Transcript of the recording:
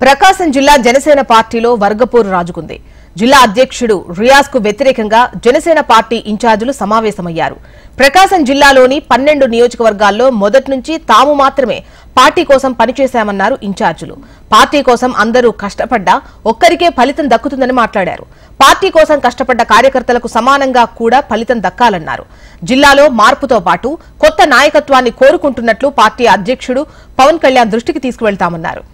ప్రకాశం జిల్లా జనసేన పార్టీలో వర్గపోరు రాజుకుంది. జిల్లా అధ్యక్షుడు రియాజ్ కు వ్యతిరేకంగా జనసేన పార్టీ ఇన్ఛార్జీలు సమావేశమయ్యారు. ప్రకాశం జిల్లాలోని 12 నియోజకవర్గాల్లో మొదటి నుంచి తాము మాత్రమే పార్టీ కోసం పనిచేశామన్నారు ఇన్ఛార్జీలు. పార్టీ కోసం అందరూ కష్టపడ్డా ఒక్కరికే ఫలితం దక్కుతుందని మాట్లాడారు. పార్టీ కోసం కష్టపడ్డ కార్యకర్తలకు సమానంగా కూడా ఫలితం దక్కాలన్నారు. జిల్లాలో మార్పుతో పాటు కొత్త నాయకత్వాన్ని కోరుకుంటున్నట్లు పార్టీ అధ్యక్షుడు పవన్ కళ్యాణ్ దృష్టికి తీసుకువెళ్తామన్నారు.